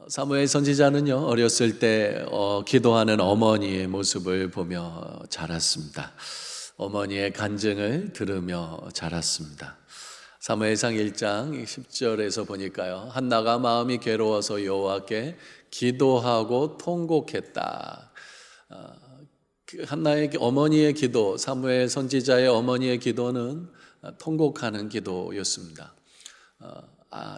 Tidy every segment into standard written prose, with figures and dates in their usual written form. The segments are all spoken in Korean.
사무엘 선지자는요, 어렸을 때 기도하는 어머니의 모습을 보며 자랐습니다. 어머니의 간증을 들으며 자랐습니다. 사무엘상 1장 10절에서 보니까요, 한나가 마음이 괴로워서 여호와께 기도하고 통곡했다. 한나의 어머니의 기도, 사무엘 선지자의 어머니의 기도는 통곡하는 기도였습니다.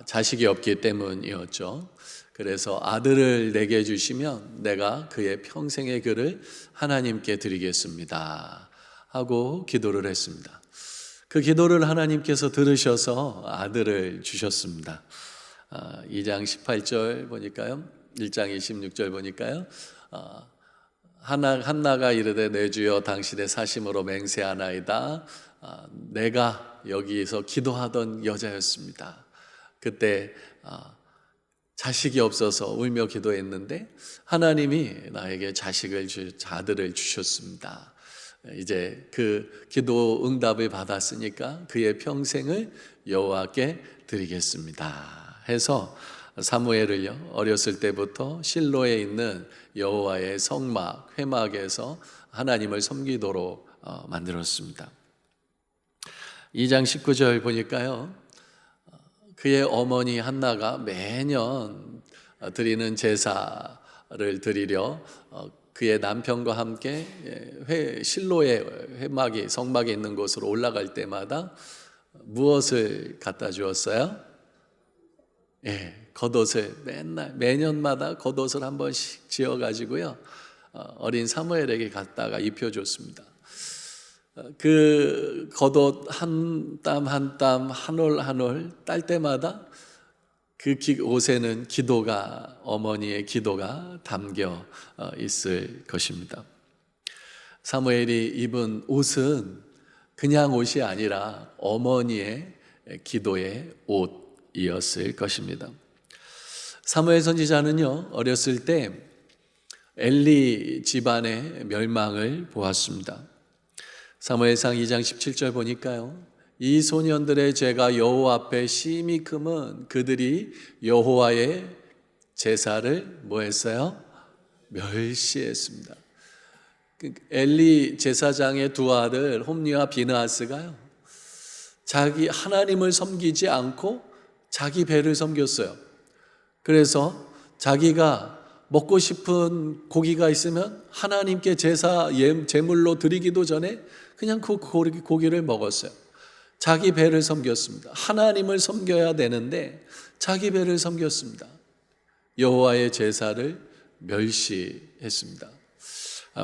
자식이 없기 때문이었죠. 그래서 아들을 내게 주시면 내가 그의 평생의 글을 하나님께 드리겠습니다 하고 기도를 했습니다. 그 기도를 하나님께서 들으셔서 아들을 주셨습니다. 2장 18절 보니까요, 1장 26절 보니까요, 한나가 이르되 내 주여 당신의 사심으로 맹세하나이다. 내가 여기서 기도하던 여자였습니다. 그때 자식이 없어서 울며 기도했는데 하나님이 나에게 아들을 주셨습니다. 이제 그 기도 응답을 받았으니까 그의 평생을 여호와께 드리겠습니다 해서 사무엘을요, 어렸을 때부터 실로에 있는 여호와의 성막, 회막에서 하나님을 섬기도록 만들었습니다. 2장 19절 보니까요, 그의 어머니 한나가 매년 드리는 제사를 드리려 그의 남편과 함께 실로의 회막이, 성막에 있는 곳으로 올라갈 때마다 무엇을 갖다 주었어요? 겉옷을 매년마다 겉옷을 한 번씩 지어가지고요, 어린 사무엘에게 갖다가 입혀줬습니다. 그 겉옷 한 땀 한 땀, 한 올 한 올 딸 때마다 그 옷에는 기도가, 어머니의 기도가 담겨 있을 것입니다. 사무엘이 입은 옷은 그냥 옷이 아니라 어머니의 기도의 옷이었을 것입니다. 사무엘 선지자는요, 어렸을 때 엘리 집안의 멸망을 보았습니다. 사무엘상 2장 17절 보니까요, 이 소년들의 죄가 여호와 앞에 심히 크면 그들이 여호와의 제사를 뭐 했어요? 멸시했습니다. 엘리 제사장의 두 아들 홈리와 비느하스가요, 자기 하나님을 섬기지 않고 자기 배를 섬겼어요. 그래서 자기가 먹고 싶은 고기가 있으면 하나님께 제물로 드리기도 전에 그냥 그 고기를 먹었어요. 자기 배를 섬겼습니다. 하나님을 섬겨야 되는데 자기 배를 섬겼습니다. 여호와의 제사를 멸시했습니다.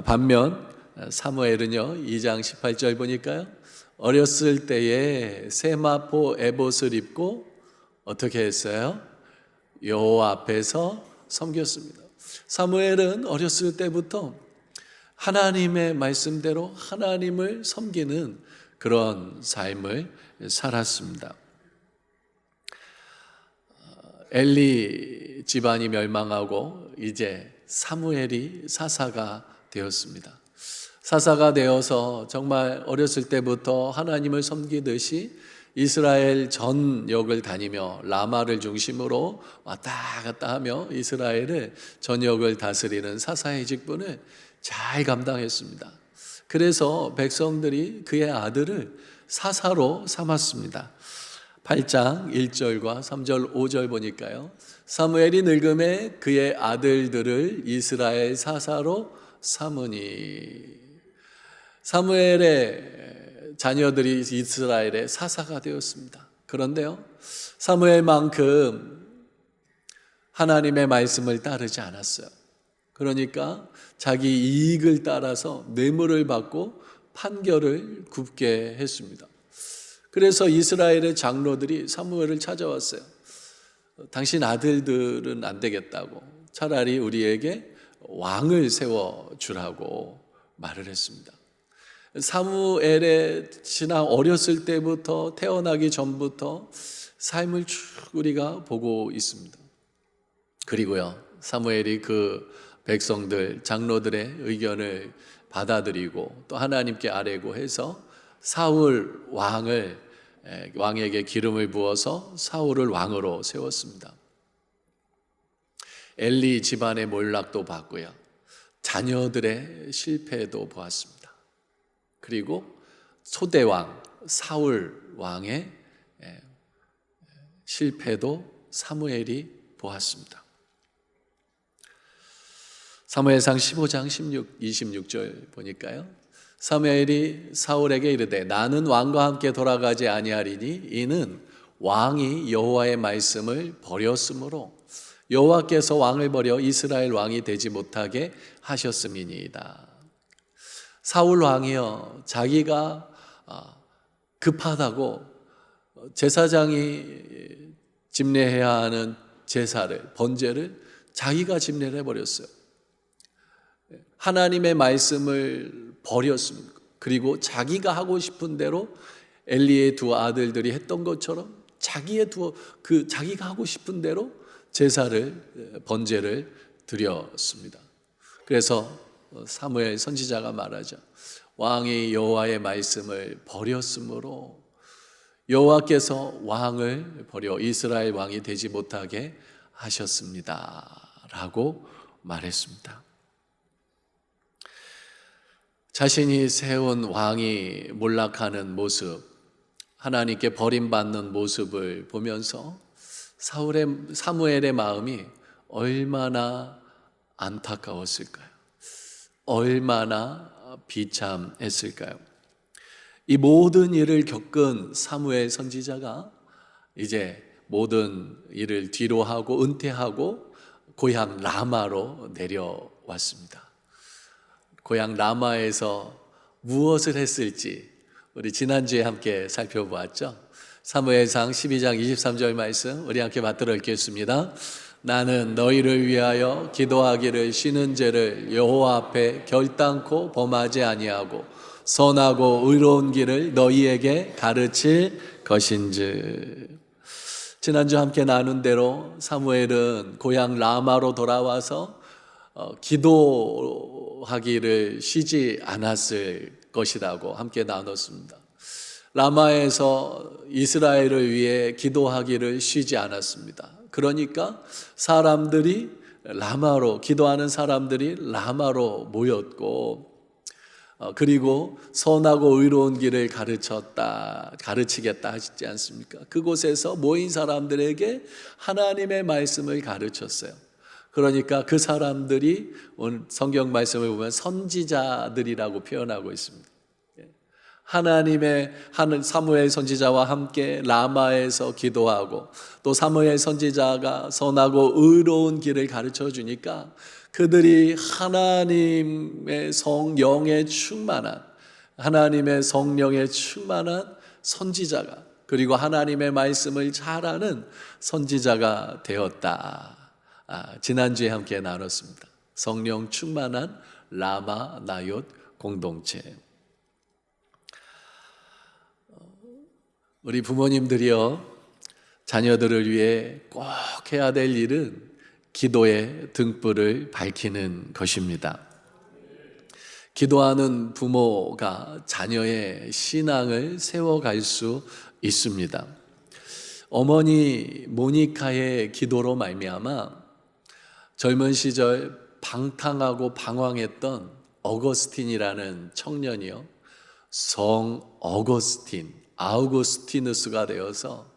반면 사무엘은요, 2장 18절 보니까요, 어렸을 때에 세마포 에봇을 입고 어떻게 했어요? 여호와 앞에서 섬겼습니다. 사무엘은 어렸을 때부터 하나님의 말씀대로 하나님을 섬기는 그런 삶을 살았습니다. 엘리 집안이 멸망하고 이제 사무엘이 사사가 되었습니다. 사사가 되어서 정말 어렸을 때부터 하나님을 섬기듯이 이스라엘 전역을 다니며 라마를 중심으로 왔다 갔다 하며 이스라엘을 전역을 다스리는 사사의 직분을 잘 감당했습니다. 그래서 백성들이 그의 아들을 사사로 삼았습니다. 8장 1절과 3절 5절 보니까요, 사무엘이 늙음에 그의 아들들을 이스라엘 사사로 삼으니, 사무엘의 자녀들이 이스라엘의 사사가 되었습니다. 그런데요, 사무엘만큼 하나님의 말씀을 따르지 않았어요. 그러니까 자기 이익을 따라서 뇌물을 받고 판결을 굽게 했습니다. 그래서 이스라엘의 장로들이 사무엘을 찾아왔어요. 당신 아들들은 안 되겠다고, 차라리 우리에게 왕을 세워주라고 말을 했습니다. 사무엘의 지난 어렸을 때부터, 태어나기 전부터 삶을 쭉 우리가 보고 있습니다. 그리고요, 사무엘이 그 백성들, 장로들의 의견을 받아들이고 또 하나님께 아뢰고 해서 사울 왕에게 기름을 부어서 사울을 왕으로 세웠습니다. 엘리 집안의 몰락도 봤고요. 자녀들의 실패도 보았습니다. 그리고 초대왕 사울 왕의 실패도 사무엘이 보았습니다. 사무엘상 15장 26절 보니까요. 사무엘이 사울에게 이르되 나는 왕과 함께 돌아가지 아니하리니 이는 왕이 여호와의 말씀을 버렸으므로 여호와께서 왕을 버려 이스라엘 왕이 되지 못하게 하셨음이니이다. 사울 왕이요, 자기가 급하다고 제사장이 집례해야 하는 제사를, 번제를 자기가 집례를 해버렸어요. 하나님의 말씀을 버렸습니다. 그리고 자기가 하고 싶은 대로 엘리의 두 아들들이 했던 것처럼 자기가 하고 싶은 대로 제사를, 번제를 드렸습니다. 그래서 사무엘 선지자가 말하죠. 왕이 여호와의 말씀을 버렸으므로 여호와께서 왕을 버려 이스라엘 왕이 되지 못하게 하셨습니다 라고 말했습니다. 자신이 세운 왕이 몰락하는 모습, 하나님께 버림받는 모습을 보면서 사무엘의 마음이 얼마나 안타까웠을까요? 얼마나 비참했을까요? 이 모든 일을 겪은 사무엘 선지자가 이제 모든 일을 뒤로 하고 은퇴하고 고향 라마로 내려왔습니다. 고향 라마에서 무엇을 했을지 우리 지난주에 함께 살펴보았죠. 사무엘상 12장 23절 말씀 우리 함께 받들어 읽겠습니다. 나는 너희를 위하여 기도하기를 쉬는 죄를 여호와 앞에 결단코 범하지 아니하고 선하고 의로운 길을 너희에게 가르칠 것인즉. 지난주 함께 나눈 대로 사무엘은 고향 라마로 돌아와서 기도하기를 쉬지 않았을 것이라고 함께 나눴습니다. 라마에서 이스라엘을 위해 기도하기를 쉬지 않았습니다. 그러니까 기도하는 사람들이 라마로 모였고, 그리고 선하고 의로운 길을 가르치겠다 하시지 않습니까? 그곳에서 모인 사람들에게 하나님의 말씀을 가르쳤어요. 그러니까 그 사람들이 오늘 성경 말씀을 보면 선지자들이라고 표현하고 있습니다. 사무엘 선지자와 함께 라마에서 기도하고 또 사무엘 선지자가 선하고 의로운 길을 가르쳐 주니까 그들이 하나님의 성령에 충만한 선지자가, 그리고 하나님의 말씀을 잘 아는 선지자가 되었다. 지난주에 함께 나눴습니다. 성령 충만한 라마 나옅 공동체. 우리 부모님들이요, 자녀들을 위해 꼭 해야 될 일은 기도의 등불을 밝히는 것입니다. 기도하는 부모가 자녀의 신앙을 세워갈 수 있습니다. 어머니 모니카의 기도로 말미암아 젊은 시절 방탕하고 방황했던 어거스틴이라는 청년이요, 성 아우구스티누스가 되어서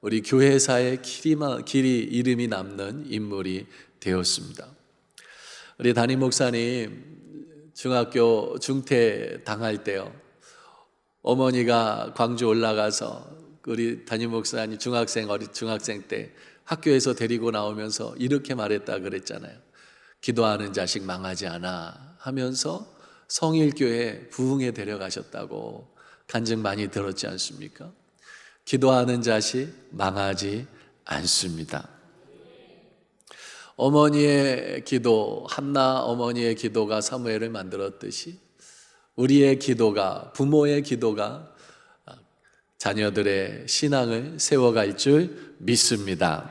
우리 교회사에 길이 이름이 남는 인물이 되었습니다. 우리 담임 목사님 중학교 중퇴 당할 때요, 어머니가 광주 올라가서 우리 담임 목사님 중학생 때 학교에서 데리고 나오면서 이렇게 말했다 그랬잖아요. 기도하는 자식 망하지 않아 하면서 성일교회 부흥에 데려가셨다고 간증 많이 들었지 않습니까? 기도하는 자식 망하지 않습니다. 어머니의 기도, 한나 어머니의 기도가 사무엘을 만들었듯이 우리의 기도가, 부모의 기도가 자녀들의 신앙을 세워갈 줄 믿습니다.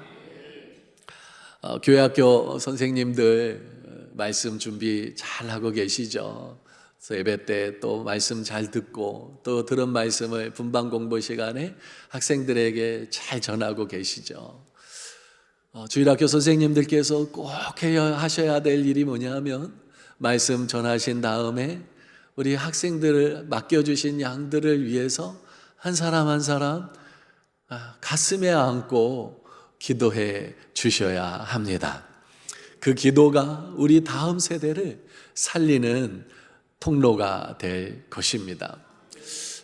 교회학교 선생님들 말씀 준비 잘 하고 계시죠? 그래서 예배 때 또 말씀 잘 듣고 또 들은 말씀을 분방 공부 시간에 학생들에게 잘 전하고 계시죠? 주일학교 선생님들께서 꼭 하셔야 될 일이 뭐냐면 말씀 전하신 다음에 우리 학생들을 맡겨주신 양들을 위해서 한 사람 한 사람 가슴에 안고 기도해 주셔야 합니다. 그 기도가 우리 다음 세대를 살리는 통로가 될 것입니다.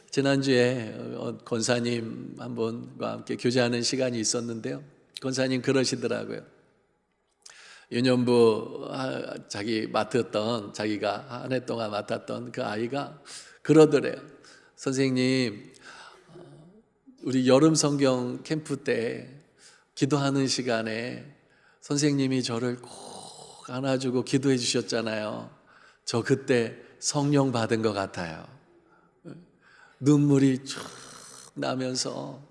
지난주에 권사님 한 분과 함께 교제하는 시간이 있었는데요. 권사님 그러시더라고요. 유년부 자기가 한 해 동안 맡았던 그 아이가 그러더래요. 선생님, 우리 여름 성경 캠프 때 기도하는 시간에 선생님이 저를 꼭 안아주고 기도해 주셨잖아요. 저 그때 성령 받은 것 같아요. 눈물이 쭉 나면서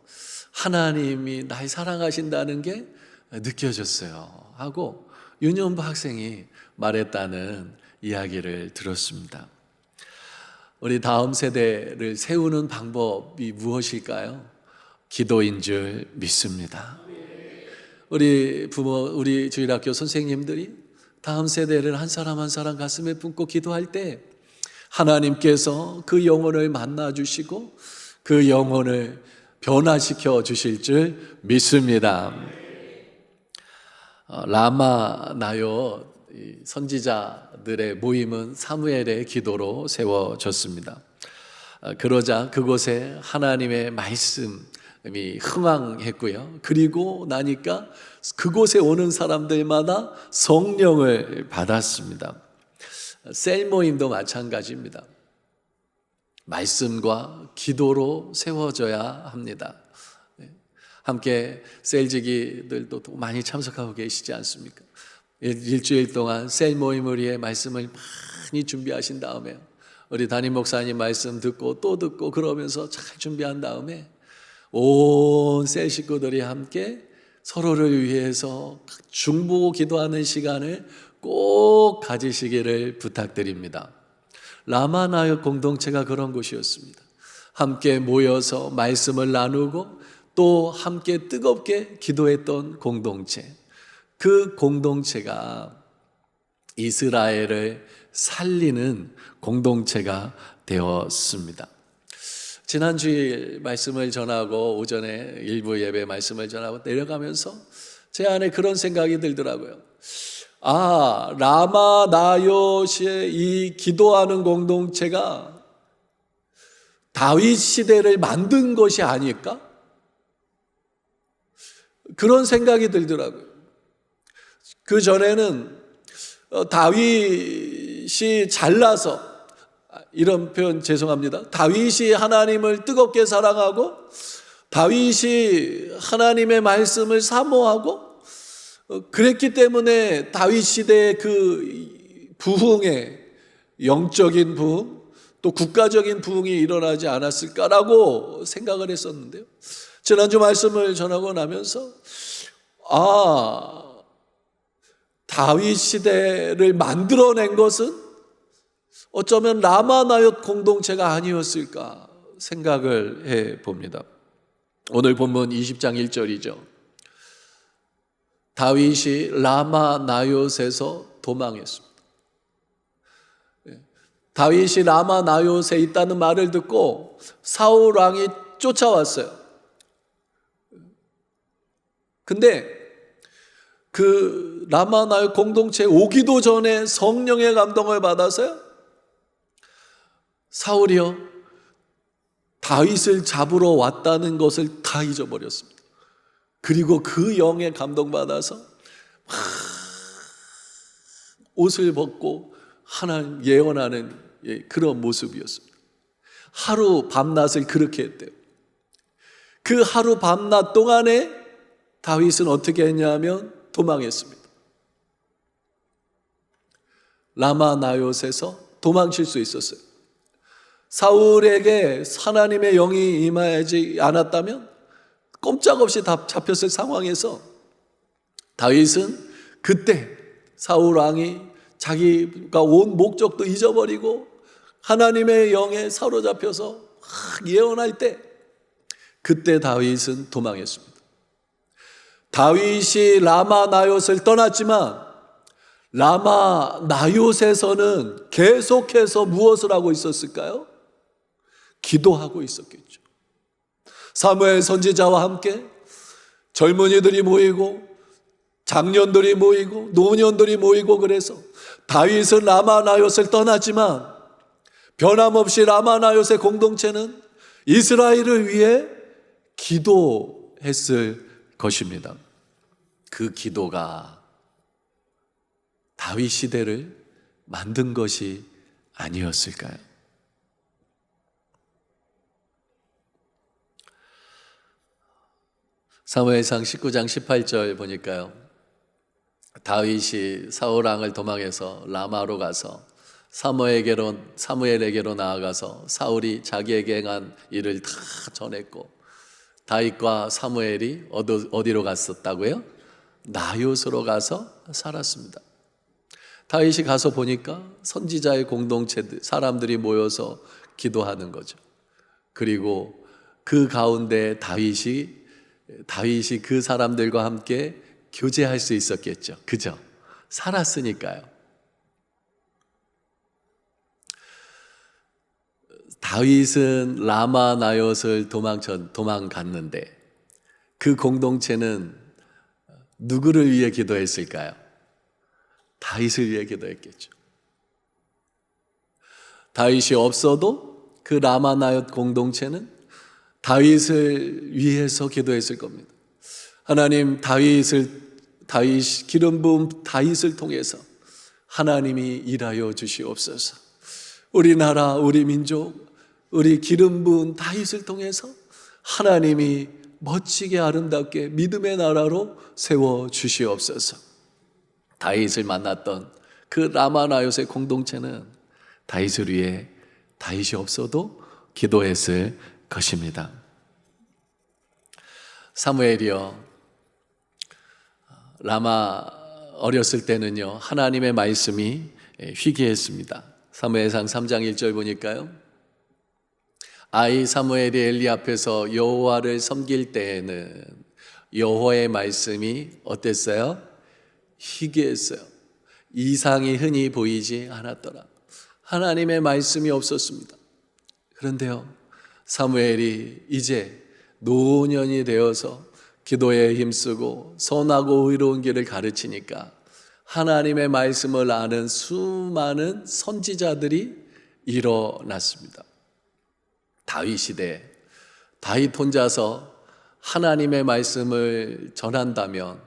하나님이 날 사랑하신다는 게 느껴졌어요 하고 유년부 학생이 말했다는 이야기를 들었습니다. 우리 다음 세대를 세우는 방법이 무엇일까요? 기도인 줄 믿습니다. 우리 부모, 우리 주일학교 선생님들이 다음 세대를 한 사람 한 사람 가슴에 품고 기도할 때 하나님께서 그 영혼을 만나 주시고 그 영혼을 변화시켜 주실 줄 믿습니다. 라마 나요 선지자들의 모임은 사무엘의 기도로 세워졌습니다. 그러자 그곳에 하나님의 말씀이 흥왕했고요. 그리고 나니까 그곳에 오는 사람들마다 성령을 받았습니다. 셀 모임도 마찬가지입니다. 말씀과 기도로 세워져야 합니다. 함께 셀지기들도 많이 참석하고 계시지 않습니까? 일주일 동안 셀 모임을 위해 말씀을 많이 준비하신 다음에 우리 담임 목사님 말씀 듣고 또 듣고 그러면서 잘 준비한 다음에 온 셀 식구들이 함께 서로를 위해서 중보고 기도하는 시간을 꼭 가지시기를 부탁드립니다. 라마나요 공동체가 그런 곳이었습니다. 함께 모여서 말씀을 나누고 또 함께 뜨겁게 기도했던 공동체. 그 공동체가 이스라엘을 살리는 공동체가 되었습니다. 지난주일 말씀을 전하고 오전에 일부 예배 말씀을 전하고 내려가면서 제 안에 그런 생각이 들더라고요. 라마나요시의 이 기도하는 공동체가 다윗 시대를 만든 것이 아닐까? 그런 생각이 들더라고요. 그 전에는 다윗이 잘나서, 이런 표현 죄송합니다. 다윗이 하나님을 뜨겁게 사랑하고 다윗이 하나님의 말씀을 사모하고 그랬기 때문에 다윗 시대의 그 부흥의 영적인 부흥 또 국가적인 부흥이 일어나지 않았을까라고 생각을 했었는데요. 지난주 말씀을 전하고 나면서 다윗 시대를 만들어낸 것은 어쩌면 라마나옅 공동체가 아니었을까 생각을 해 봅니다. 오늘 본문 20장 1절이죠. 다윗이 라마나옅에서 도망했습니다. 다윗이 라마나옅에 있다는 말을 듣고 사울 왕이 쫓아왔어요. 근데 그 라마나옅 공동체에 오기도 전에 성령의 감동을 받아서요, 사울이요 다윗을 잡으러 왔다는 것을 다 잊어버렸습니다. 그리고 그 영에 감동받아서 옷을 벗고 하나님 예언하는 그런 모습이었습니다. 하루 밤낮을 그렇게 했대요. 그 하루 밤낮 동안에 다윗은 어떻게 했냐면 도망했습니다. 라마나옅에서 도망칠 수 있었어요. 사울에게 하나님의 영이 임하지 않았다면 꼼짝없이 다 잡혔을 상황에서 다윗은 그때 사울 왕이 자기가 온 목적도 잊어버리고 하나님의 영에 사로잡혀서 예언할 때 그때 다윗은 도망했습니다. 다윗이 라마 나옅을 떠났지만 라마 나옅에서는 계속해서 무엇을 하고 있었을까요? 기도하고 있었겠죠. 사무엘 선지자와 함께 젊은이들이 모이고 장년들이 모이고 노년들이 모이고, 그래서 다윗은 라마 나옅을 떠났지만 변함없이 라마 나옅의 공동체는 이스라엘을 위해 기도했을 것입니다. 그 기도가 다윗 시대를 만든 것이 아니었을까요? 사무엘상 19장 18절 보니까요, 다윗이 사울 왕을 도망해서 라마로 가서 사무엘에게로 나아가서 사울이 자기에게 행한 일을 다 전했고, 다윗과 사무엘이 어디로 갔었다고요? 나옅으로 가서 살았습니다. 다윗이 가서 보니까 선지자의 공동체 사람들이 모여서 기도하는 거죠. 그리고 그 가운데 다윗이 그 사람들과 함께 교제할 수 있었겠죠. 그죠? 살았으니까요. 다윗은 라마 나옅을 도망갔는데 그 공동체는 누구를 위해 기도했을까요? 다윗을 위해 기도했겠죠. 다윗이 없어도 그 라마 나옅 공동체는 다윗을 위해서 기도했을 겁니다. 하나님, 기름 부은 다윗을 통해서 하나님이 일하여 주시옵소서. 우리 나라, 우리 민족, 우리 기름 부은 다윗을 통해서 하나님이 멋지게 아름답게 믿음의 나라로 세워 주시옵소서. 다윗을 만났던 그 라마 나옅의 공동체는 다윗을 위해 다윗이 없어도 기도했을 것입니다. 사무엘이요, 라마 어렸을 때는요, 하나님의 말씀이 희귀했습니다. 사무엘상 3장 1절 보니까요, 아이 사무엘이 엘리 앞에서 여호와를 섬길 때에는 여호와의 말씀이 어땠어요? 희귀했어요. 이상이 흔히 보이지 않았더라. 하나님의 말씀이 없었습니다. 그런데요, 사무엘이 이제 노년이 되어서 기도에 힘쓰고 선하고 의로운 길을 가르치니까 하나님의 말씀을 아는 수많은 선지자들이 일어났습니다. 다윗 시대에 다윗 혼자서 하나님의 말씀을 전한다면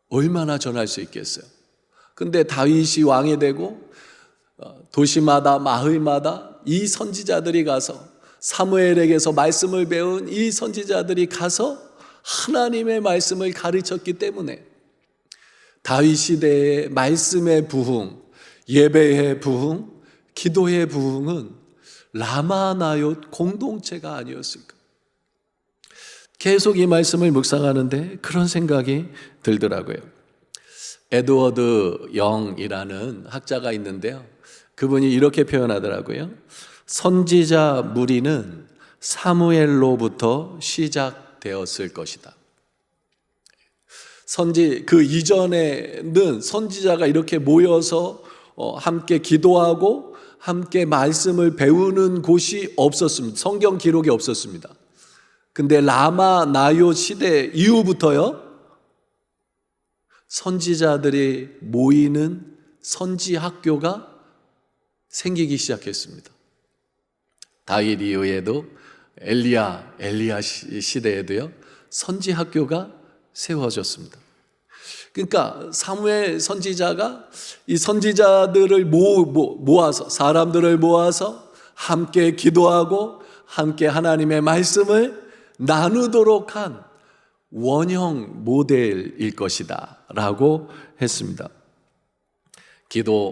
얼마나 전할 수 있겠어요? 근데 다윗이 왕이 되고 도시마다 마을마다 이 선지자들이 가서, 사무엘에게서 말씀을 배운 이 선지자들이 가서 하나님의 말씀을 가르쳤기 때문에 다윗 시대의 말씀의 부흥, 예배의 부흥, 기도의 부흥은 라마 나옅 공동체가 아니었을까? 계속 이 말씀을 묵상하는데 그런 생각이 들더라고요. 에드워드 영이라는 학자가 있는데요, 그분이 이렇게 표현하더라고요. 선지자 무리는 사무엘로부터 시작되었을 것이다. 그 이전에는 선지자가 이렇게 모여서 함께 기도하고 함께 말씀을 배우는 곳이 없었습니다. 성경 기록이 없었습니다. 근데 라마 나옅 시대 이후부터요, 선지자들이 모이는 선지 학교가 생기기 시작했습니다. 다윗 이후에도 엘리야 시대에도요, 선지 학교가 세워졌습니다. 그러니까 사무엘 선지자가 이 선지자들을 모아서, 사람들을 모아서 함께 기도하고 함께 하나님의 말씀을 나누도록 한 원형 모델일 것이다 라고 했습니다.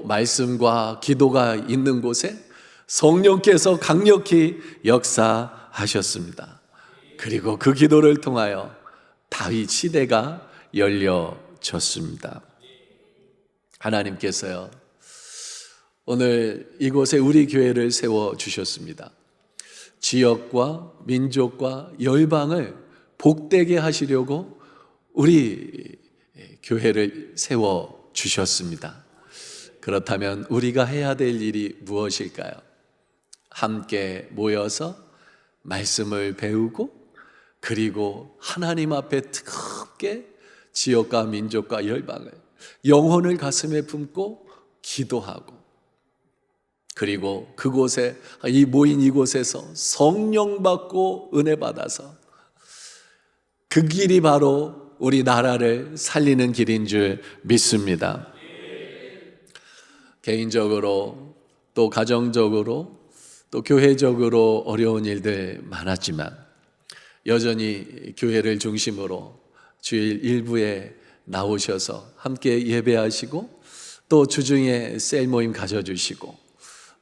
말씀과 기도가 있는 곳에 성령께서 강력히 역사하셨습니다. 그리고 그 기도를 통하여 다윗 시대가 열려졌습니다. 하나님께서요, 오늘 이곳에 우리 교회를 세워주셨습니다. 지역과 민족과 열방을 복되게 하시려고 우리 교회를 세워 주셨습니다. 그렇다면 우리가 해야 될 일이 무엇일까요? 함께 모여서 말씀을 배우고, 그리고 하나님 앞에 뜨겁게 지역과 민족과 열방을, 영혼을 가슴에 품고 기도하고, 그리고 그곳에, 이 모인 이곳에서 성령 받고 은혜 받아서 그 길이 바로 우리 나라를 살리는 길인 줄 믿습니다. 개인적으로 또 가정적으로 또 교회적으로 어려운 일들 많았지만 여전히 교회를 중심으로 주일 일부에 나오셔서 함께 예배하시고, 또 주중에 셀 모임 가져주시고,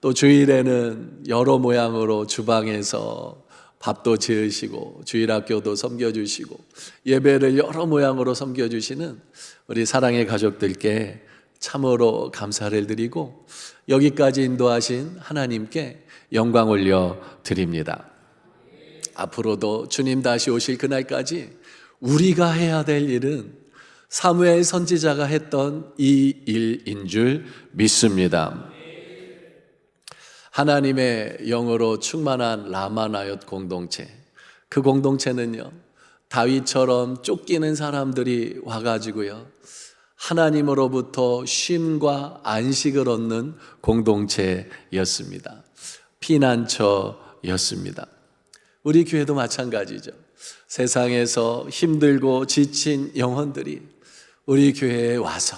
또 주일에는 여러 모양으로 주방에서 밥도 지으시고 주일학교도 섬겨주시고 예배를 여러 모양으로 섬겨주시는 우리 사랑의 가족들께 참으로 감사를 드리고, 여기까지 인도하신 하나님께 영광 올려 드립니다. 앞으로도 주님 다시 오실 그날까지 우리가 해야 될 일은 사무엘 선지자가 했던 이 일인 줄 믿습니다. 하나님의 영으로 충만한 라마나옅 공동체, 그 공동체는요, 다윗처럼 쫓기는 사람들이 와가지고요, 하나님으로부터 쉼과 안식을 얻는 공동체였습니다. 피난처였습니다. 우리 교회도 마찬가지죠. 세상에서 힘들고 지친 영혼들이 우리 교회에 와서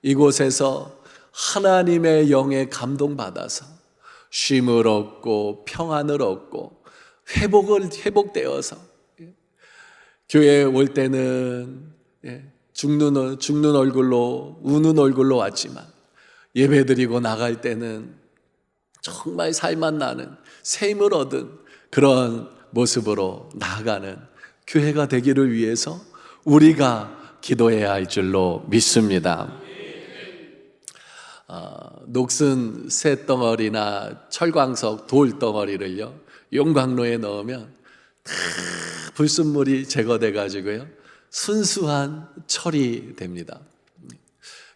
이곳에서 하나님의 영에 감동받아서 쉼을 얻고 평안을 얻고 회복되어서 교회에 올 때는 죽는 얼굴로, 우는 얼굴로 왔지만 예배드리고 나갈 때는 정말 살만 나는 새 힘을 얻은 그런 모습으로 나아가는 교회가 되기를 위해서 우리가 기도해야 할 줄로 믿습니다. 녹슨 쇳덩어리나 철광석 돌덩어리를요, 용광로에 넣으면 불순물이 제거돼 가지고요, 순수한 철이 됩니다.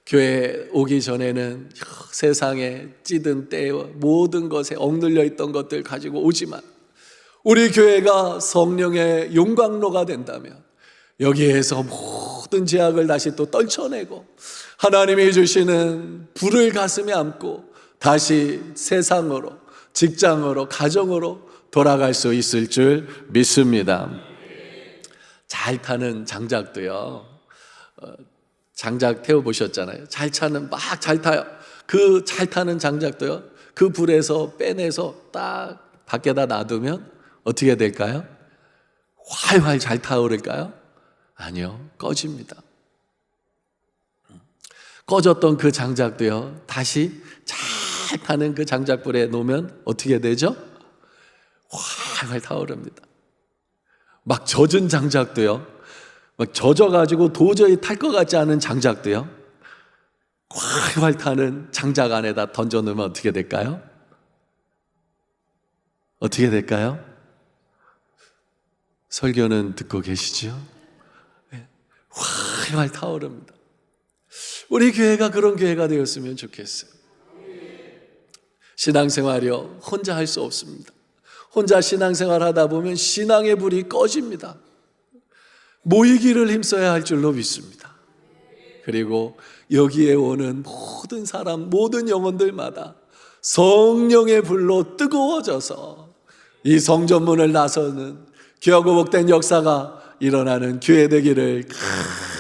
교회 오기 전에는 세상에 찌든 때와 모든 것에 억눌려 있던 것들 가지고 오지만 우리 교회가 성령의 용광로가 된다면 여기에서 모든 죄악을 다시 또 떨쳐내고 하나님이 주시는 불을 가슴에 안고 다시 세상으로, 직장으로, 가정으로 돌아갈 수 있을 줄 믿습니다. 잘 타는 장작도요, 장작 태워보셨잖아요. 잘 타요. 그 잘 타는 장작도요, 그 불에서 빼내서 딱 밖에다 놔두면 어떻게 될까요? 활활 잘 타오를까요? 아니요, 꺼집니다. 꺼졌던 그 장작도요, 다시 잘 타는 그 장작불에 놓으면 어떻게 되죠? 활활 타오릅니다. 막 젖은 장작도요, 막 젖어가지고 도저히 탈 것 같지 않은 장작도요, 활활 타는 장작 안에다 던져 넣으면 어떻게 될까요? 어떻게 될까요? 설교는 듣고 계시죠? 활활 타오릅니다. 우리 교회가 그런 교회가 되었으면 좋겠어요. 신앙생활이요, 혼자 할 수 없습니다. 혼자 신앙생활 하다 보면 신앙의 불이 꺼집니다. 모이기를 힘써야 할 줄로 믿습니다. 그리고 여기에 오는 모든 사람, 모든 영혼들마다 성령의 불로 뜨거워져서 이 성전문을 나서는 귀하고 복된 역사가 일어나는 교회 되기를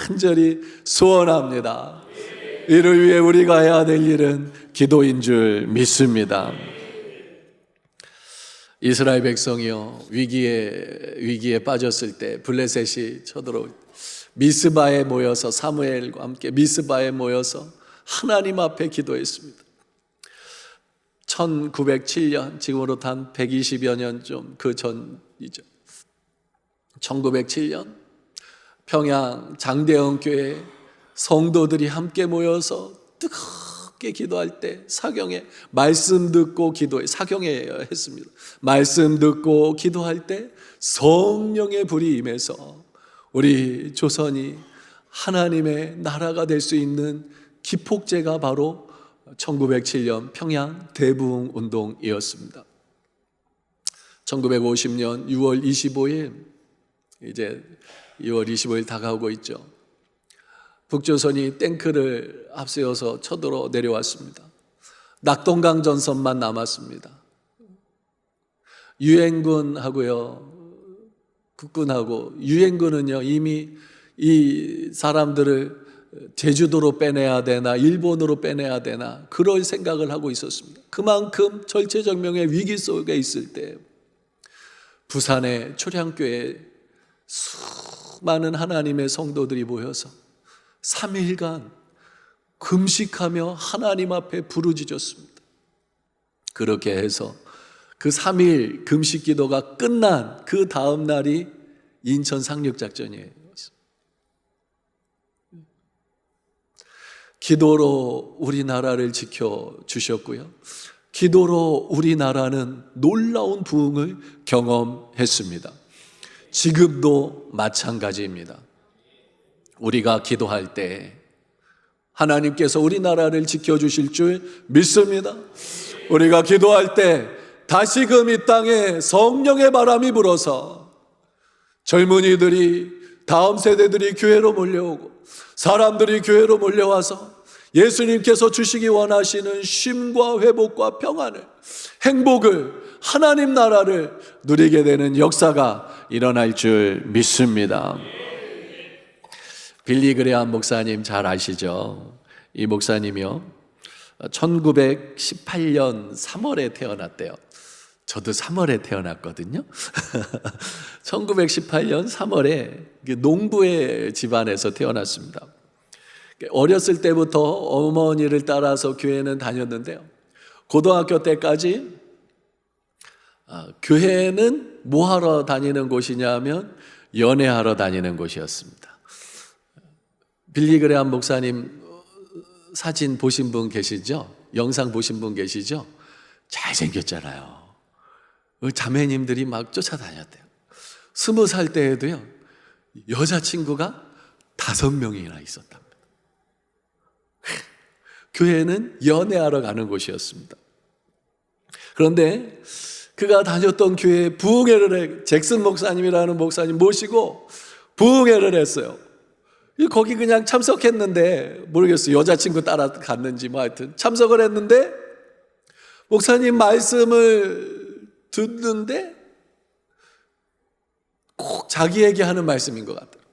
간절히 소원합니다. 이를 위해 우리가 해야 될 일은 기도인 줄 믿습니다. 이스라엘 백성이요, 위기에 빠졌을 때 블레셋이 쳐들어 미스바에 모여서, 사무엘과 함께 미스바에 모여서 하나님 앞에 기도했습니다. 1907년, 지금으로부터 한 120여 년 좀 그 전이죠. 1907년 평양 장대영 교회 성도들이 함께 모여서 뜨겁게 기도할 때 사경에 말씀 듣고 사경에 했습니다. 말씀 듣고 기도할 때 성령의 불이 임해서 우리 조선이 하나님의 나라가 될 수 있는 기폭제가 바로 1907년 평양 대부흥 운동이었습니다. 1950년 6월 25일, 이제 2월 25일 다가오고 있죠. 북조선이 탱크를 앞세워서 쳐들어 내려왔습니다. 낙동강 전선만 남았습니다. 유엔군하고요, 국군하고, 유엔군은요 이미 이 사람들을 제주도로 빼내야 되나 일본으로 빼내야 되나 그럴 생각을 하고 있었습니다. 그만큼 절체절명의 위기 속에 있을 때 부산의 초량교회에 수많은 하나님의 성도들이 모여서 3일간 금식하며 하나님 앞에 부르짖었습니다. 그렇게 해서 그 3일 금식 기도가 끝난 그 다음 날이 인천 상륙작전이에요. 기도로 우리나라를 지켜주셨고요, 기도로 우리나라는 놀라운 부흥을 경험했습니다. 지금도 마찬가지입니다. 우리가 기도할 때 하나님께서 우리나라를 지켜주실 줄 믿습니다. 우리가 기도할 때 다시금 이 땅에 성령의 바람이 불어서 젊은이들이, 다음 세대들이 교회로 몰려오고 사람들이 교회로 몰려와서 예수님께서 주시기 원하시는 쉼과 회복과 평안을, 행복을, 하나님 나라를 누리게 되는 역사가 일어날 줄 믿습니다. 빌리 그레함 목사님 잘 아시죠? 이 목사님이요 1918년 3월에 태어났대요. 저도 3월에 태어났거든요. 1918년 3월에 농부의 집안에서 태어났습니다. 어렸을 때부터 어머니를 따라서 교회는 다녔는데요, 고등학교 때까지 교회는 뭐 하러 다니는 곳이냐면 연애하러 다니는 곳이었습니다. 빌리 그레함 목사님 사진 보신 분 계시죠? 영상 보신 분 계시죠? 잘생겼잖아요. 자매님들이 막 쫓아다녔대요. 20살 때에도요 여자친구가 5명이나 있었답니다. 교회는 연애하러 가는 곳이었습니다. 그런데 그가 다녔던 교회에 부흥회를 잭슨 목사님이라는 목사님 모시고 부흥회를 했어요. 거기 그냥 참석했는데, 모르겠어요, 여자친구 따라갔는지 뭐 하여튼 참석을 했는데, 목사님 말씀을 듣는데 꼭 자기 얘기하는 말씀인 것 같아요.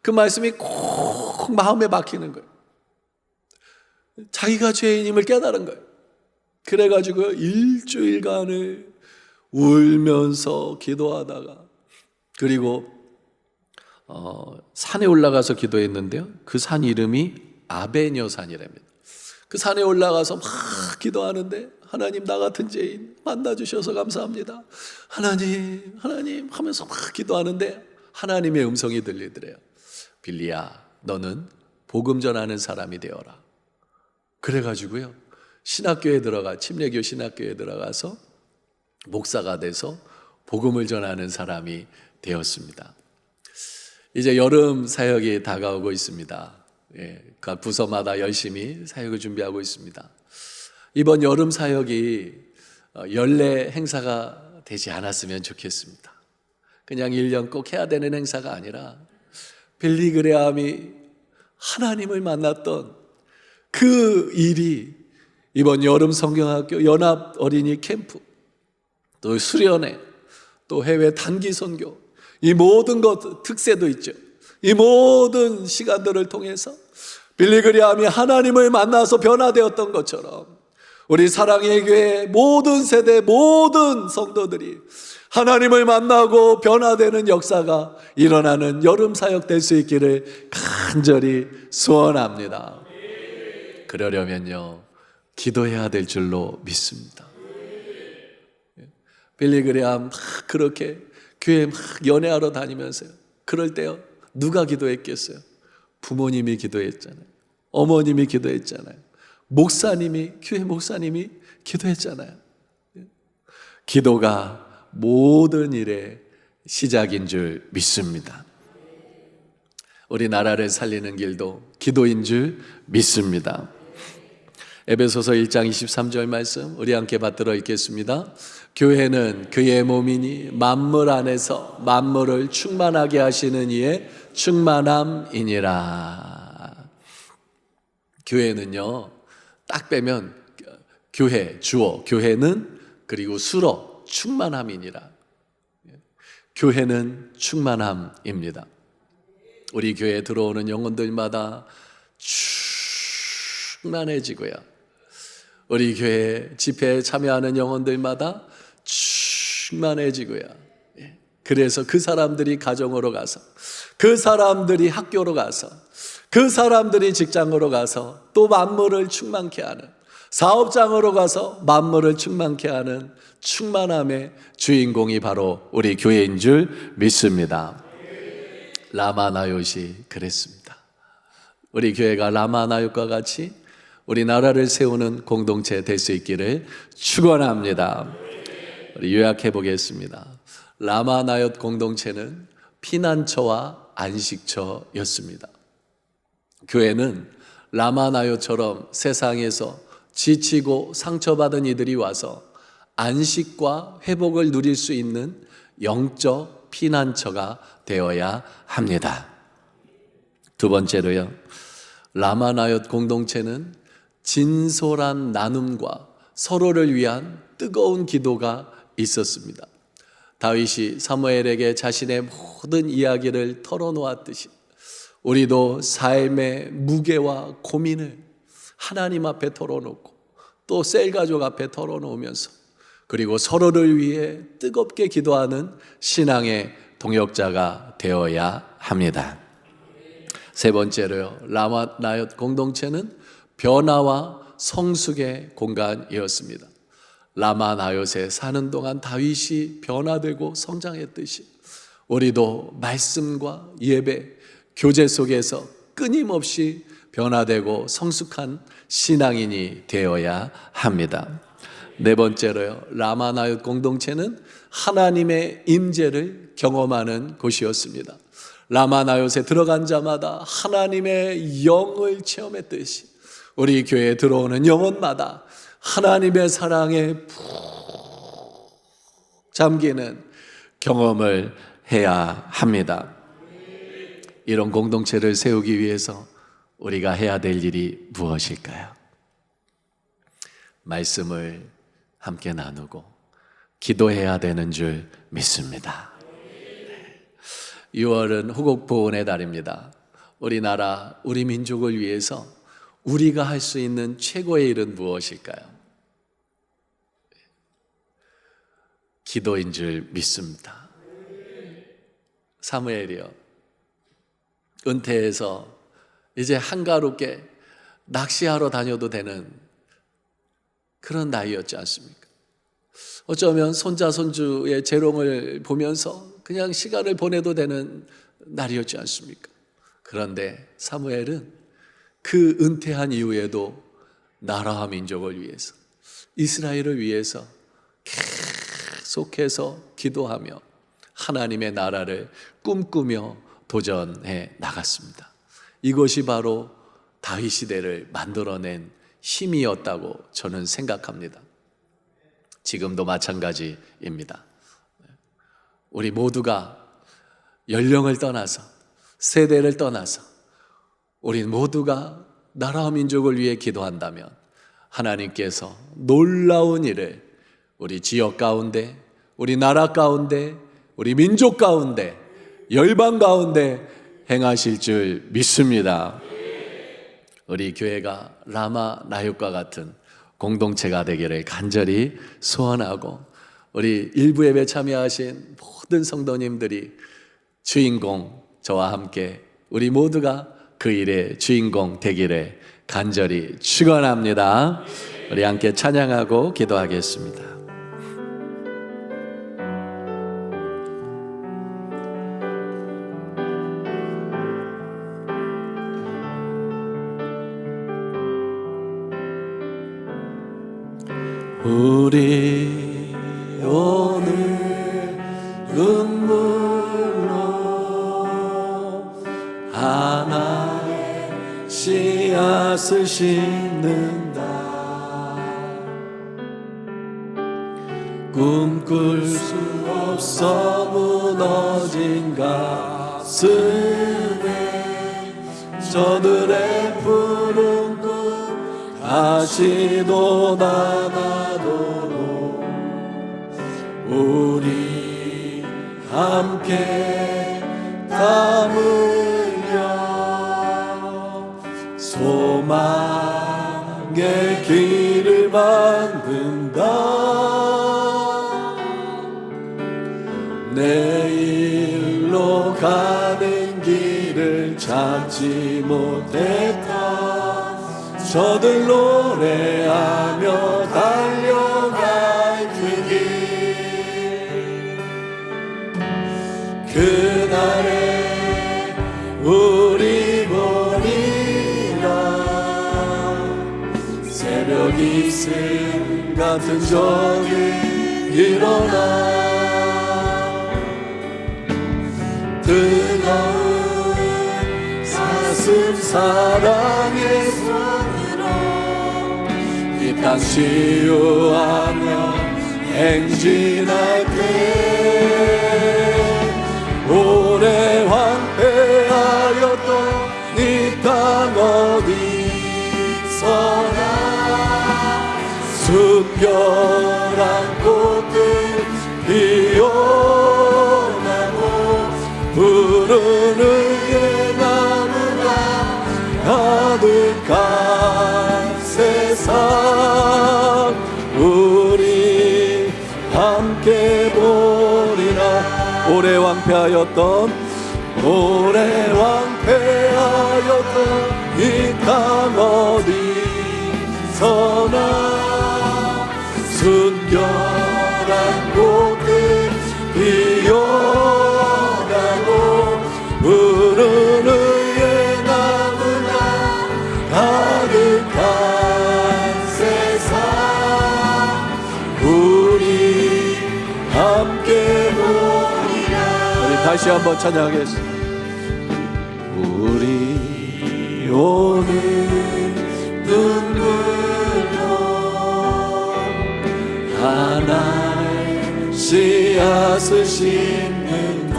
그 말씀이 꼭 마음에 박히는 거예요. 자기가 죄인임을 깨달은 거예요. 그래가지고 일주일간을 울면서 기도하다가, 그리고 산에 올라가서 기도했는데요, 그 산 이름이 아베녀 산이랍니다. 그 산에 올라가서 막 기도하는데, 하나님 나 같은 죄인 만나주셔서 감사합니다, 하나님 하나님 하면서 막 기도하는데 하나님의 음성이 들리더래요. 빌리야, 너는 복음 전하는 사람이 되어라. 그래가지고요 신학교에 들어가, 침례교 신학교에 들어가서 목사가 돼서 복음을 전하는 사람이 되었습니다. 이제 여름 사역이 다가오고 있습니다. 각 부서마다 열심히 사역을 준비하고 있습니다. 이번 여름 사역이 연례 행사가 되지 않았으면 좋겠습니다. 그냥 1년 꼭 해야 되는 행사가 아니라 빌리 그레함이 하나님을 만났던 그 일이 이번 여름 성경학교 연합 어린이 캠프, 또 수련회, 또 해외 단기 선교, 이 모든 것 특세도 있죠. 이 모든 시간들을 통해서 빌리 그레함이 하나님을 만나서 변화되었던 것처럼 우리 사랑의 교회 모든 세대 모든 성도들이 하나님을 만나고 변화되는 역사가 일어나는 여름 사역 될 수 있기를 간절히 소원합니다. 그러려면요 기도해야 될 줄로 믿습니다. 빌리 그레함 막 그렇게 교회 막 연애하러 다니면서요, 그럴 때요 누가 기도했겠어요? 부모님이 기도했잖아요. 어머님이 기도했잖아요. 목사님이, 교회 목사님이 기도했잖아요. 기도가 모든 일의 시작인 줄 믿습니다. 우리 나라를 살리는 길도 기도인 줄 믿습니다. 에베소서 1장 23절 말씀 우리 함께 받들어 읽겠습니다. 교회는 그의 몸이니 만물 안에서 만물을 충만하게 하시는 이의 충만함이니라. 교회는요, 딱 빼면 교회, 주어, 교회는 그리고 수로 충만함이니라. 교회는 충만함입니다. 우리 교회에 들어오는 영혼들마다 충만해지고요. 우리 교회 집회에 참여하는 영혼들마다 충만해지고요. 그래서 그 사람들이 가정으로 가서, 그 사람들이 학교로 가서, 그 사람들이 직장으로 가서 또 만물을 충만케 하는, 사업장으로 가서 만물을 충만케 하는 충만함의 주인공이 바로 우리 교회인 줄 믿습니다. 라마나요시 그랬습니다. 우리 교회가 라마나요과 같이 우리 나라를 세우는 공동체 될 수 있기를 축원합니다. 우리 요약해 보겠습니다. 라마나요트 공동체는 피난처와 안식처였습니다. 교회는 라마나요처럼 세상에서 지치고 상처받은 이들이 와서 안식과 회복을 누릴 수 있는 영적 피난처가 되어야 합니다. 두 번째로요, 라마나요트 공동체는 진솔한 나눔과 서로를 위한 뜨거운 기도가 있었습니다. 다윗이 사무엘에게 자신의 모든 이야기를 털어놓았듯이 우리도 삶의 무게와 고민을 하나님 앞에 털어놓고 또 셀가족 앞에 털어놓으면서 그리고 서로를 위해 뜨겁게 기도하는 신앙의 동역자가 되어야 합니다. 세 번째로요, 라마나요트 공동체는 변화와 성숙의 공간이었습니다. 라마나요트에 사는 동안 다윗이 변화되고 성장했듯이 우리도 말씀과 예배, 교제 속에서 끊임없이 변화되고 성숙한 신앙인이 되어야 합니다. 네 번째로요, 라마나요트 공동체는 하나님의 임재를 경험하는 곳이었습니다. 라마나요트에 들어간 자마다 하나님의 영을 체험했듯이 우리 교회에 들어오는 영혼마다 하나님의 사랑에 푹 잠기는 경험을 해야 합니다. 이런 공동체를 세우기 위해서 우리가 해야 될 일이 무엇일까요? 말씀을 함께 나누고 기도해야 되는 줄 믿습니다. 6월은 호국보훈의 달입니다. 우리나라, 우리 민족을 위해서 우리가 할 수 있는 최고의 일은 무엇일까요? 기도인 줄 믿습니다. 사무엘이요, 은퇴해서 이제 한가롭게 낚시하러 다녀도 되는 그런 나이였지 않습니까? 어쩌면 손자 손주의 재롱을 보면서 그냥 시간을 보내도 되는 날이었지 않습니까? 그런데 사무엘은 그 은퇴한 이후에도 나라와 민족을 위해서, 이스라엘을 위해서 계속해서 기도하며 하나님의 나라를 꿈꾸며 도전해 나갔습니다. 이것이 바로 다윗 시대를 만들어낸 힘이었다고 저는 생각합니다. 지금도 마찬가지입니다. 우리 모두가 연령을 떠나서, 세대를 떠나서 우리 모두가 나라와 민족을 위해 기도한다면 하나님께서 놀라운 일을 우리 지역 가운데, 우리 나라 가운데, 우리 민족 가운데, 열방 가운데 행하실 줄 믿습니다. 우리 교회가 라마나요트과 같은 공동체가 되기를 간절히 소원하고, 우리 일부 예배 참여하신 모든 성도님들이 주인공, 저와 함께 우리 모두가 그 일의 주인공 되기를 간절히 축원합니다. 우리 함께 찬양하고 기도하겠습니다. 우리 오늘 눈물로 씨앗을 심는다. 꿈꿀 수 없어 무너진 가슴에 저들의 푸른 꿈 다시 돋아나도록 우리 함께 땀 흘려 소망의 길을 만든다. 내일로 가는 길을 찾지 못했다. 저들 노래하며 달려갈 그 길, 그날에 우리 보리라. 새벽 이슬 같은 저기 일어나 뜨거운 가슴 사랑의 손으로 이 땅 치유하며 행진할 때 오래 황폐하였던 이 땅 어디서나 순결한 꽃들 피어나고 푸른 의의 나무가 가득한 세상 우리 함께 보리라. 오래 왕패하였던 이 땅 어디서나 순결한 꽃들 피어나고 푸른 의의 나무가 가득한 세상 우리 함께 보리라. 우리 다시 한번 찬양하겠습니다. 우리 오늘 눈물로 하나의 씨앗을 심는다.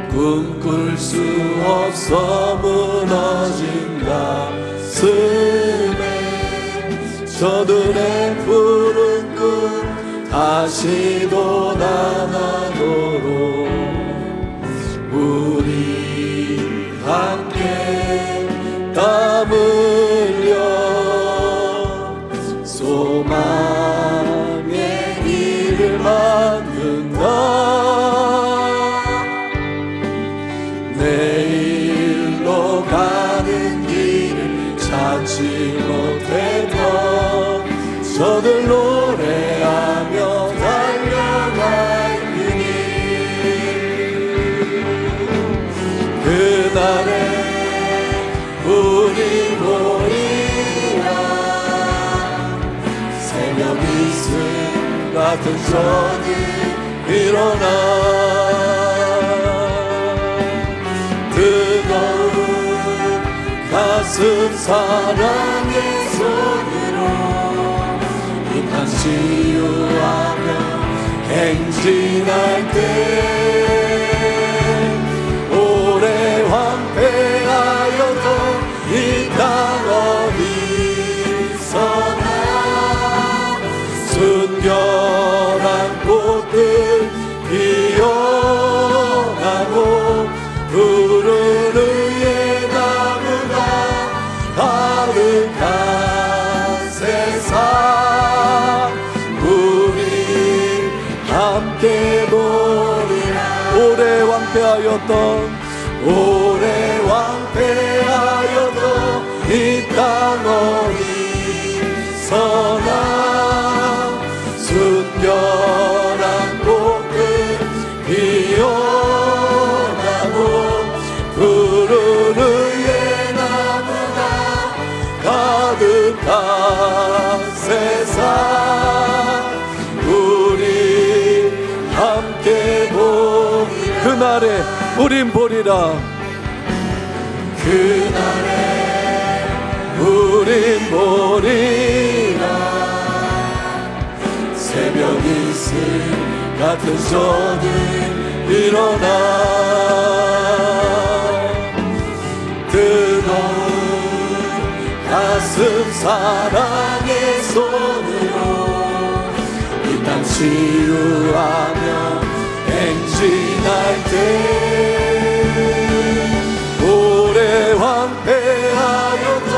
꿈꿀 수 없어 무너진 가슴에 저들의 푸른 꿈 다시 돋아나도록 우리 함께 땀 흘려 소망의 길을 만든다. 내일로 가는 길을 찾지 못했던 저들 노래하며 달려갈 그 길, 그날에 우리 보리라. 새벽 이슬 같은 저들 일어나 뜨거운 가슴 사랑의 손으로 이 땅 치유하며 행진할 때 오래 황폐하여도 이 땅 어디서나 순결한 꽃들 피어나고 푸른 의의 나무가 가득한 세상 우리 함께 보리라. 오래 왕패하여도 이 땅 어디서나 순결한 꽃들 피어나고 푸른 의의 나무가 가득한 세상 우리 함께 보리라. 그날에 우린 보리라. 그날에 우린 보리라. 새벽 이슬 같은 저들 일어나 뜨거운 가슴 사랑의 손으로 이 땅 치유하며 행진할 때 오래 황폐하였던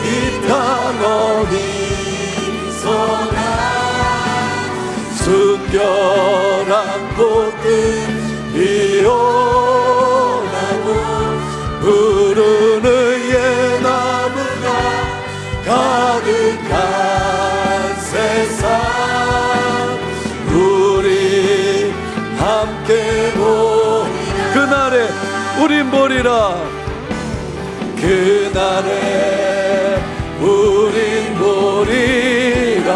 이 땅 어디서나 순결한 꽃들 피어나고 푸른 의의 나무가 가득한 세상 우리 함께 보리라. 그날에 우린 보리라. 그날에 우린 보리라.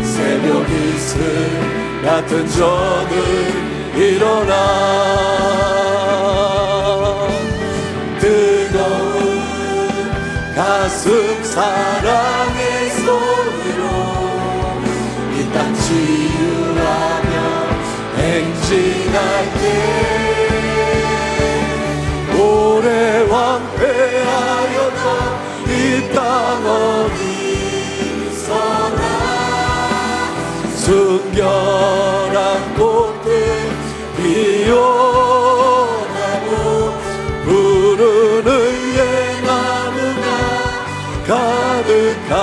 새벽 이슬 같은 저들 일어나 뜨거운 가슴 사랑의 손으로 이 땅 치유하며 행진할 때 오래 황폐하였던 이 땅 어디서나 순결한 꽃들 피어나고 푸른 의의 나무가 가득한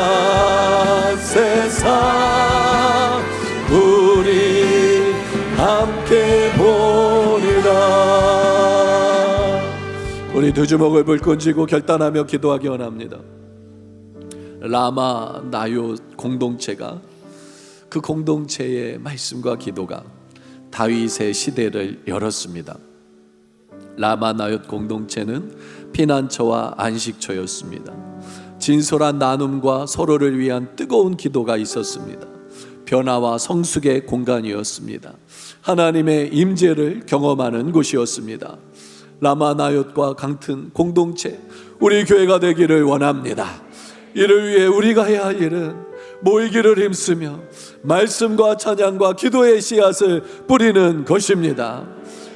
세상 우리 함께 보리라. 우리 두 주먹을 불끈 쥐고 결단하며 기도하기 원합니다. 라마 나요 공동체가 그 공동체의 말씀과 기도가 다윗의 시대를 열었습니다. 라마 나옳 공동체는 피난처와 안식처였습니다. 진솔한 나눔과 서로를 위한 뜨거운 기도가 있었습니다. 변화와 성숙의 공간이었습니다. 하나님의 임재를 경험하는 곳이었습니다. 라마 나옳과 같은 공동체 우리 교회가 되기를 원합니다. 이를 위해 우리가 해야 할 일은 모이기를 힘쓰며 말씀과 찬양과 기도의 씨앗을 뿌리는 것입니다.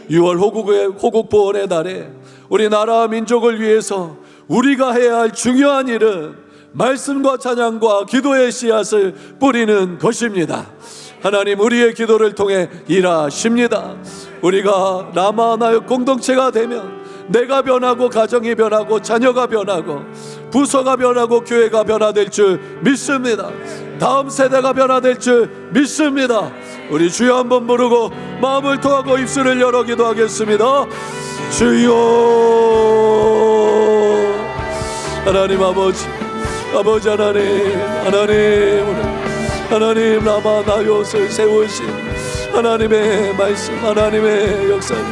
6월 호국 보훈의 달에 우리나라 민족을 위해서 우리가 해야 할 중요한 일은 말씀과 찬양과 기도의 씨앗을 뿌리는 것입니다. 하나님 우리의 기도를 통해 일하십니다. 우리가 라마 나옳 공동체가 되면 내가 변하고 가정이 변하고 자녀가 변하고 부서가 변하고 교회가 변화될 줄 믿습니다. 다음 세대가 변화될 줄 믿습니다. 우리 주여 한번 부르고 마음을 토하고 입술을 열어 기도하겠습니다. 주여. 하나님 아버지 하나님 라마 나옅을 세우신 하나님의 말씀 하나님의 역사를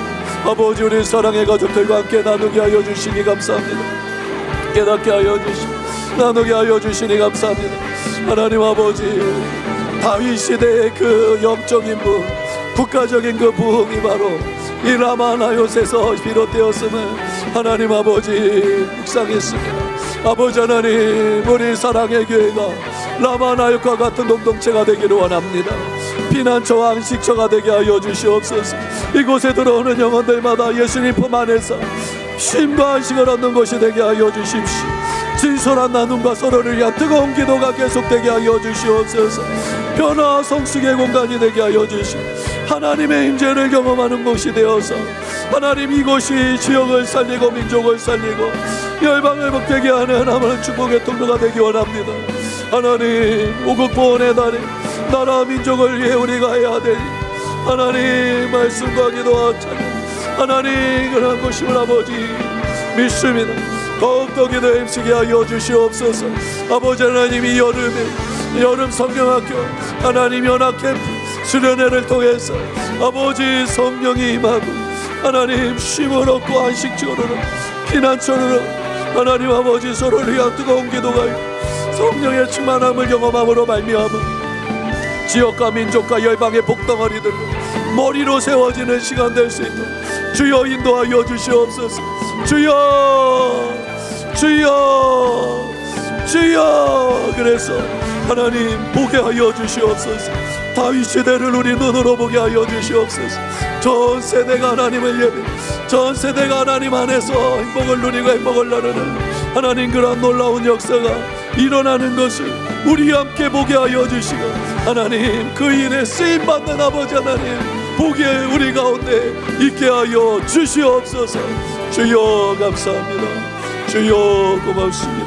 아버지 우리 사랑의 가족들과 함께 나누게 하여 주시니 감사합니다. 깨닫게 하여 주시니 나누게 하여 주시니 감사합니다. 하나님 아버지 다윗 시대의 그 영적인 부흥 국가적인 그 부흥이 바로 이 라마 나옅에서 비롯되었음을 하나님 아버지 묵상했습니다. 아버지 하나님 우리 사랑의 교회가 라마 나옅과 같은 공동체가 되기를 원합니다. 피난처와 안식처가 되게 하여 주시옵소서. 이곳에 들어오는 영혼들마다 예수님 품 안에서 쉼과 안식을 얻는 것이 되게 하여 주십시오. 진솔한 나눔과 서로를 위한 뜨거운 기도가 계속되게 하여 주시옵소서. 변화와 성숙의 공간이 되게 하여 주시고 하나님의 임재를 경험하는 곳이 되어서 하나님 이곳이 지역을 살리고 민족을 살리고 열방을 복되게 하는 하나님의 축복의 통로가 되기 원합니다. 하나님 호국 보훈의 달에 나라 민족을 위해 우리가 해야 되니 하나님 말씀과 기도와 찬양 하나님 그런 것임을 아버지 믿습니다. 더욱더 기도에 힘쓰게 하여 주시옵소서. 아버지 하나님 이 여름 성경학교 하나님 연합캠프 수련회를 통해서 아버지 성령이 임하고 하나님 쉼을 얻고 안식처로 피난처로 하나님 아버지 서로를 위한 뜨거운 기도가 성령의 충만함을 경험함으로 말미암아 지역과 민족과 열방의 복덩어리들로 머리로 세워지는 시간 될 수 있도록 주여 인도하여 주시옵소서. 주여 주여 주여. 그래서 하나님 보게 하여 주시옵소서. 다윗 시대를 우리 눈으로 보게 하여 주시옵소서. 전 세대가 하나님을 예배, 전 세대가 하나님 안에서 행복을 누리고 행복을 나누는 하나님 그런 놀라운 역사가 일어나는 것을 우리 함께 보게 하여 주시고, 하나님 그 일에 쓰임받는 아버지 하나님 보게 우리 가운데 있게 하여 주시옵소서. 주여 감사합니다. 주여 고맙습니다.